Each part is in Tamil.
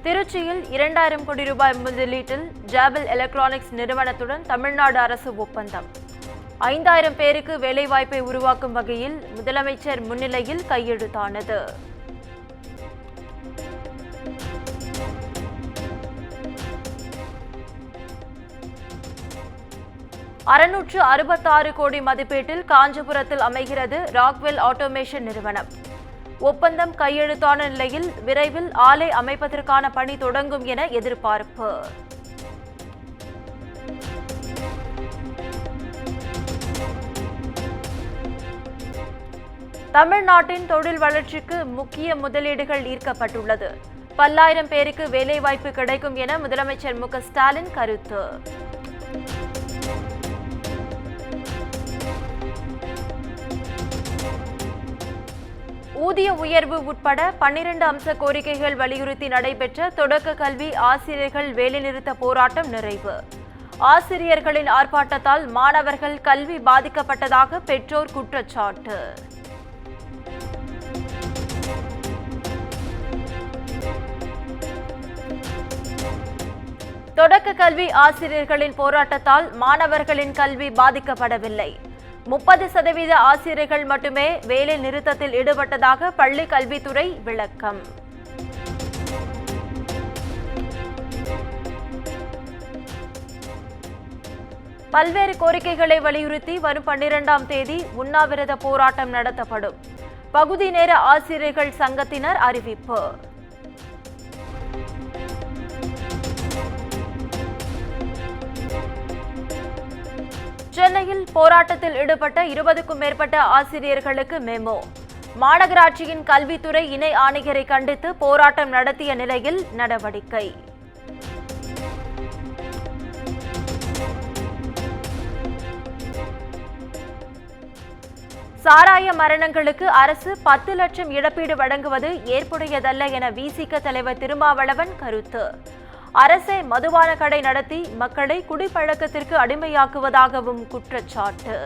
திருச்சியில் 2000 கோடி ரூபாய் முதலீட்டில் ஜாபில் எலக்ட்ரானிக்ஸ் நிறுவனத்துடன் தமிழ்நாடு அரசு ஒப்பந்தம். 5000 பேருக்கு வேலைவாய்ப்பை உருவாக்கும் வகையில் முதலமைச்சர் முன்னிலையில் கையெழுத்தானது. $666 கோடி மதிப்பீட்டில் காஞ்சிபுரத்தில் அமைகிறது ராக்வெல் ஆட்டோமேஷன் நிறுவனம். ஒப்பந்தம் கையெழுத்தான நிலையில் விரைவில் ஆலை அமைப்பதற்கான பணி தொடங்கும் என எதிர்பார்ப்பு. தமிழ்நாட்டின் தொழில் வளர்ச்சிக்கு முக்கிய முதலீடுகள் ஈர்க்கப்பட்டுள்ளது. பல்லாயிரம் பேருக்கு வேலைவாய்ப்பு கிடைக்கும் என முதலமைச்சர் மு.க.ஸ்டாலின் கருத்து. ஊதிய உயர்வு உட்பட 12 அம்ச கோரிக்கைகள் வலியுறுத்தி நடைபெற்ற தொடக்க கல்வி ஆசிரியர்கள் வேலைநிறுத்த போராட்டம் நிறைவு. ஆசிரியர்களின் ஆர்ப்பாட்டத்தால் மாணவர்கள் கல்வி பாதிக்கப்பட்டதாக பெற்றோர் குற்றச்சாட்டு. தொடக்க கல்வி ஆசிரியர்களின் போராட்டத்தால் மாணவர்களின் கல்வி பாதிக்கப்படவில்லை. 30% ஆசிரியர்கள் மட்டுமே வேலை நிறுத்தத்தில் ஈடுபட்டதாக பள்ளி கல்வித்துறை விளக்கம். பல்வேறு கோரிக்கைகளை வலியுறுத்தி வரும் 12ஆம் தேதி உண்ணாவிரத போராட்டம் நடத்தப்படும். பகுதி நேர ஆசிரியர்கள் சங்கத்தினர் அறிவிப்பு. சென்னையில் போராட்டத்தில் ஈடுபட்ட 20க்கும் மேற்பட்ட ஆசிரியர்களுக்கு மெமோ. மாநகராட்சியின் கல்வித்துறை இணை ஆணையரை கண்டித்து போராட்டம் நடத்திய நிலையில் நடவடிக்கை. சாராய மரணங்களுக்கு அரசு 10 லட்சம் இழப்பீடு வழங்குவது ஏற்புடையதல்ல என விசிக தலைவர் திருமாவளவன் கருத்து. அரசே மதுபான கடை நடத்தி மக்களை குடிப்பழக்கத்திற்கு அடிமையாக்குவதாகவும் குற்றச்சாட்டு.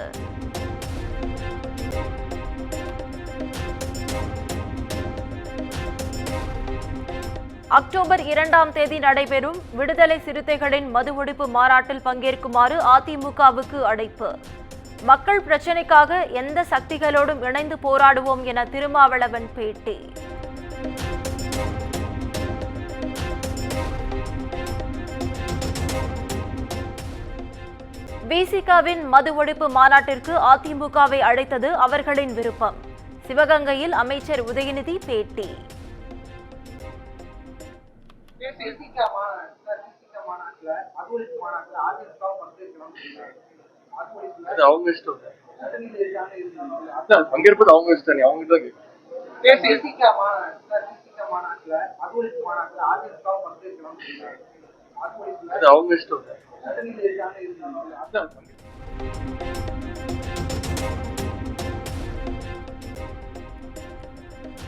அக்டோபர் 2ஆம் தேதி நடைபெறும் விடுதலை சிறுத்தைகளின் மது ஒழிப்பு மாநாட்டில் பங்கேற்குமாறு அதிமுகவுக்கு அழைப்பு. மக்கள் பிரச்சினைக்காக எந்த சக்திகளோடும் இணைந்து போராடுவோம் என திருமாவளவன் பேட்டி. விசிகவின் மது ஒழிப்பு மாநாட்டிற்கு அதிமுகவை அழைத்தது அவர்களின் விருப்பம். சிவகங்கையில் அமைச்சர் உதயநிதி பேட்டி.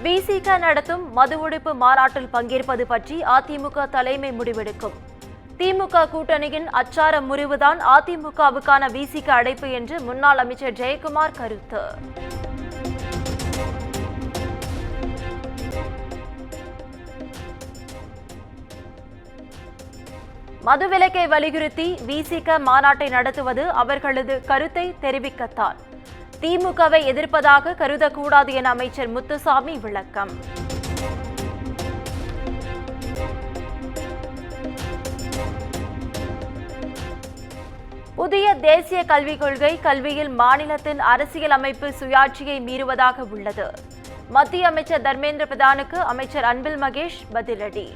விசிக நடத்தும் மது ஒழிப்பு மாநாட்டில் பங்கேற்பது பற்றி அதிமுக தலைமை முடிவெடுக்கும். திமுக கூட்டணியின் அச்சார முறிவுதான் அதிமுகவுக்கான விசிக அழைப்பு என்று முன்னாள் அமைச்சர் ஜெயக்குமார் கருத்து. மதுவிலக்கை வலியுறுத்தி விசிக மாநாட்டை நடத்துவது அவர்களது கருத்தை தெரிவிக்கத்தான். திமுகவை எதிர்ப்பதாக கருதக்கூடாது என அமைச்சர் முத்துசாமி விளக்கம். புதிய தேசிய கல்விக் கொள்கை கல்வியில் மாநிலத்தின் அரசியல் அமைப்பு சுயாட்சியை மீறுவதாக உள்ளது. மத்திய அமைச்சர் தர்மேந்திர பிரதானுக்கு அமைச்சர் அன்பில் மகேஷ் பதிலடி.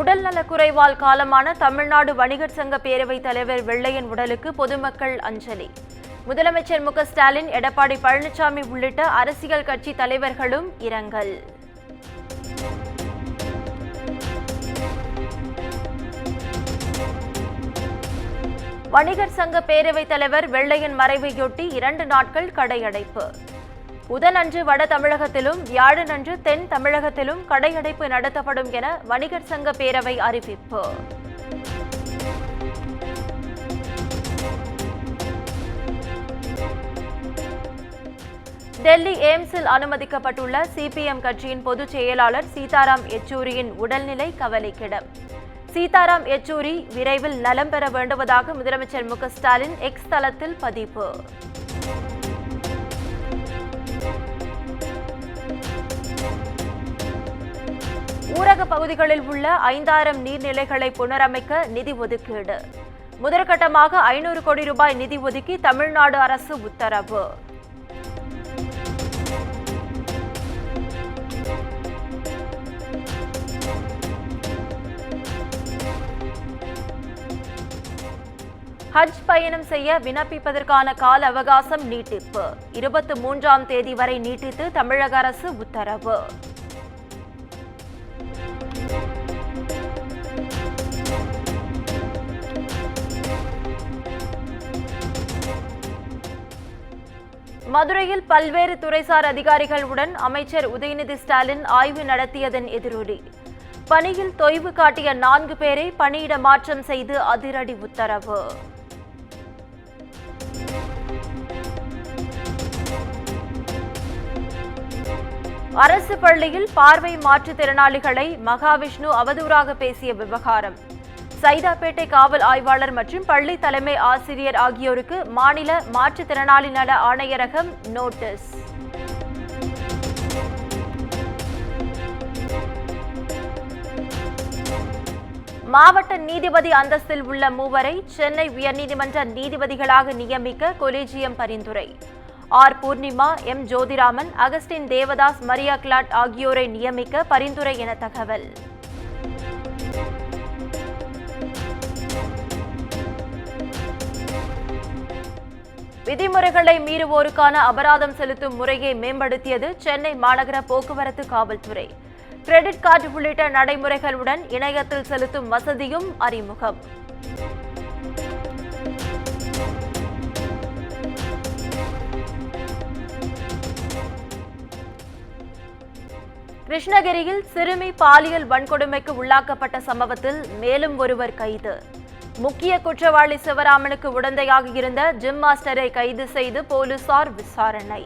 உடல்நலக் குறைவால் காலமான தமிழ்நாடு வணிகர் சங்க பேரவைத் தலைவர் வெள்ளையன் உடலுக்கு பொதுமக்கள் அஞ்சலி. முதலமைச்சர் மு.க.ஸ்டாலின், எடப்பாடி பழனிசாமி உள்ளிட்ட அரசியல் கட்சி தலைவர்களும் இரங்கல். வணிகர் சங்க பேரவைத் தலைவர் வெள்ளையன் மறைவையொட்டி 2 நாட்கள் கடையடைப்பு. புதனன்று வட தமிழகத்திலும் வியாழனன்று தென் தமிழகத்திலும் கடையடைப்பு நடத்தப்படும் என வணிகர் சங்க பேரவை அறிவிப்பு. டெல்லி எய்ம்ஸில் அனுமதிக்கப்பட்டுள்ள சிபிஎம் கட்சியின் பொதுச் செயலாளர் சீதாராம் யெச்சூரியின் உடல்நிலை கவலைக்கிடம். சீதாராம் யெச்சூரி விரைவில் நலம் பெற வேண்டுவதாக முதலமைச்சர் மு க ஸ்டாலின் எக்ஸ் தளத்தில் பதிவு. ஊரக பகுதிகளில் உள்ள 5000 நீர்நிலைகளை புனரமைக்க நிதி ஒதுக்கீடு. முதற்கட்டமாக 500 கோடி ரூபாய் நிதி ஒதுக்கி தமிழ்நாடு அரசு உத்தரவு. ஹஜ் பயணம் செய்ய விண்ணப்பிப்பதற்கான கால அவகாசம் நீட்டிப்பு. 23ஆம் தேதி வரை நீட்டித்து தமிழக அரசு உத்தரவு. மதுரையில் பல்வேறு துறைசார் அதிகாரிகளுடன் அமைச்சர் உதயநிதி ஸ்டாலின் ஆய்வு நடத்தியதன் எதிரொலி. பணியில் தொய்வு காட்டிய 4 பேரை பணியிட மாற்றம் செய்து அதிரடி உத்தரவு. அரசு பள்ளியில் பார்வை மாற்றுத்திறனாளிகளை மகாவிஷ்ணு அவதூறாக பேசிய விவகாரம். சைதாப்பேட்டை காவல் ஆய்வாளர் மற்றும் பள்ளி தலைமை ஆசிரியர் ஆகியோருக்கு மாநில மாற்றுத்திறனாளி நல ஆணையரகம் நோட்டீஸ். மாவட்ட நீதிபதி அந்தஸ்தில் உள்ள 3 சென்னை உயர்நீதிமன்ற நீதிபதிகளாக நியமிக்க கொலீஜியம் பரிந்துரை. R Poornima, M Jothiraman, Augustine Devadas, Maria Clete ஆகியோரை நியமிக்க பரிந்துரை என தகவல். விதிமுறைகளை மீறுவோருக்கான அபராதம் செலுத்தும் முறையை மேம்படுத்தியது சென்னை மாநகர போக்குவரத்து காவல்துறை. கிரெடிட் கார்டு உள்ளிட்ட நடைமுறைகளுடன் இணையத்தில் செலுத்தும் வசதியும் அறிமுகம். கிருஷ்ணகிரியில் சிறுமி பாலியல் வன்கொடுமைக்கு உள்ளாக்கப்பட்ட சம்பவத்தில் மேலும் ஒருவர் கைது. முக்கிய குற்றவாளி சிவராமனுக்கு உடந்தையாக இருந்த ஜிம் மாஸ்டரை கைது செய்து போலீசார் விசாரணை.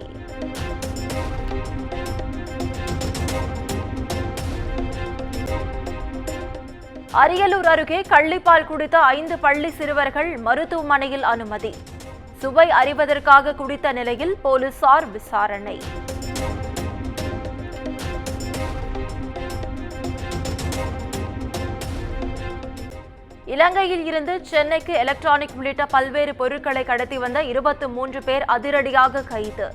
அரியலூர் அருகே கள்ளிப்பால் குடித்த 5 பள்ளி சிறுவர்கள் மருத்துவமனையில் அனுமதி. சுவை அறிவதற்காக குடித்த நிலையில் போலீசார் விசாரணை. இலங்கையில் இருந்து சென்னைக்கு எலக்ட்ரானிக் உள்ளிட்ட பல்வேறு பொருட்களை கடத்தி வந்த 23 பேர் அதிரடியாக கைது.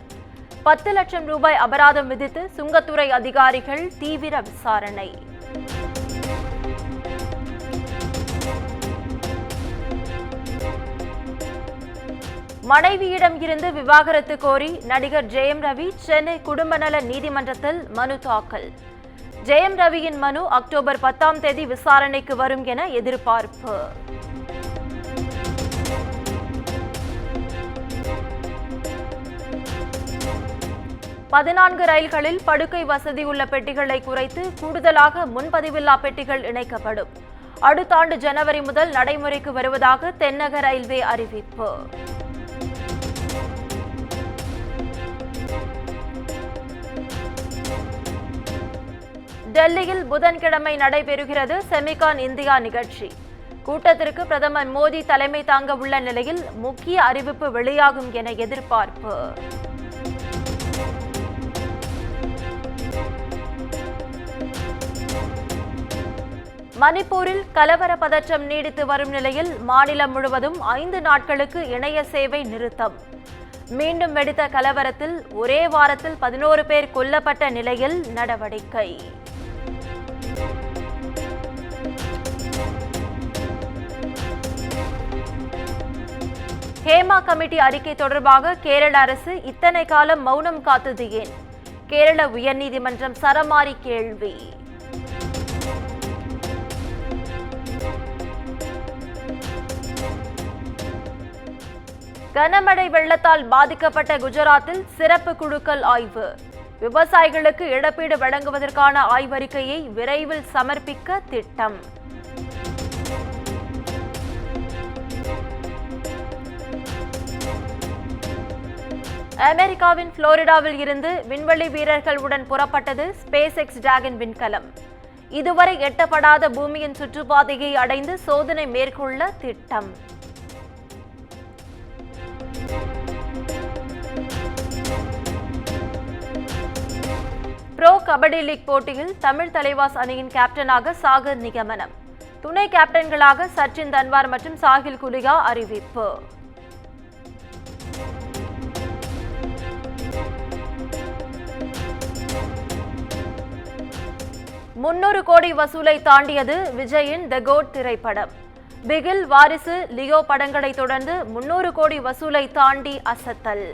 10 லட்சம் ரூபாய் அபராதம் விதித்து சுங்கத்துறை அதிகாரிகள் தீவிர விசாரணை. மனைவியிடம் இருந்து விவாகரத்து கோரி நடிகர் ஜெயம் ரவி சென்னை குடும்ப நல நீதிமன்றத்தில் மனு தாக்கல். ஜெயம் ரவியின் மனு அக்டோபர் 10ஆம் தேதி விசாரணைக்கு வரும் என எதிர்பார்ப்பு. பதினான்கு ரயில்களில் படுக்கை வசதி உள்ள பெட்டிகளை குறைத்து கூடுதலாக முன்பதிவில்லா பெட்டிகள் இணைக்கப்படும். அடுத்த ஆண்டு ஜனவரி முதல் நடைமுறைக்கு வருவதாக தென்னக ரயில்வே அறிவிப்பு. டெல்லியில் புதன்கிழமை நடைபெறுகிறது செமிகான் இந்தியா நிகழ்ச்சி. கூட்டத்திற்கு பிரதமர் மோடி தலைமை தாங்க உள்ள நிலையில் முக்கிய அறிவிப்பு வெளியாகும் என எதிர்பார்ப்பு. மணிப்பூரில் கலவர பதற்றம் நீடித்து வரும் நிலையில் மாநிலம் முழுவதும் 5 நாட்களுக்கு இணைய சேவை நிறுத்தம். மீண்டும் வெடித்த கலவரத்தில் ஒரே வாரத்தில் 11 பேர் கொல்லப்பட்ட நிலையில் நடவடிக்கை. ஹேமா கமிட்டி அறிக்கை தொடர்பாக கேரள அரசு இத்தனை காலம் மௌனம் காத்தது ஏன்? கேரள உயர்நீதிமன்றம் சரமாரி கேள்வி. கனமழை வெள்ளத்தால் பாதிக்கப்பட்ட குஜராத்தில் சிறப்பு குழுக்கள் ஆய்வு. விவசாயிகளுக்கு இழப்பீடு வழங்குவதற்கான ஆய்வறிக்கையை விரைவில் சமர்ப்பிக்க திட்டம். அமெரிக்காவின் புளோரிடாவில் இருந்து விண்வெளி வீரர்களுடன் புறப்பட்டது ஸ்பேஸ் எக்ஸ் டிராகன் விண்கலம். இதுவரை எட்டப்படாத பூமியின் சுற்றுப்பாதையை அடைந்து சோதனை மேற்கொள்ள திட்டம். ப்ரோ கபடி லீக் போட்டியில் தமிழ் தலைவாஸ் அணியின் கேப்டனாக சாகர் நிகமனம், துணை கேப்டன்களாக சச்சின் தன்வார் மற்றும் சாஹில் குலியா அறிவிப்பு. $300 கோடி வசூலை தாண்டியது விஜயின் தி கோட் திரைப்படம். பிகில், வாரிசு, லியோ படங்களை தொடர்ந்து $300 கோடி வசூலை தாண்டி அசத்தல்.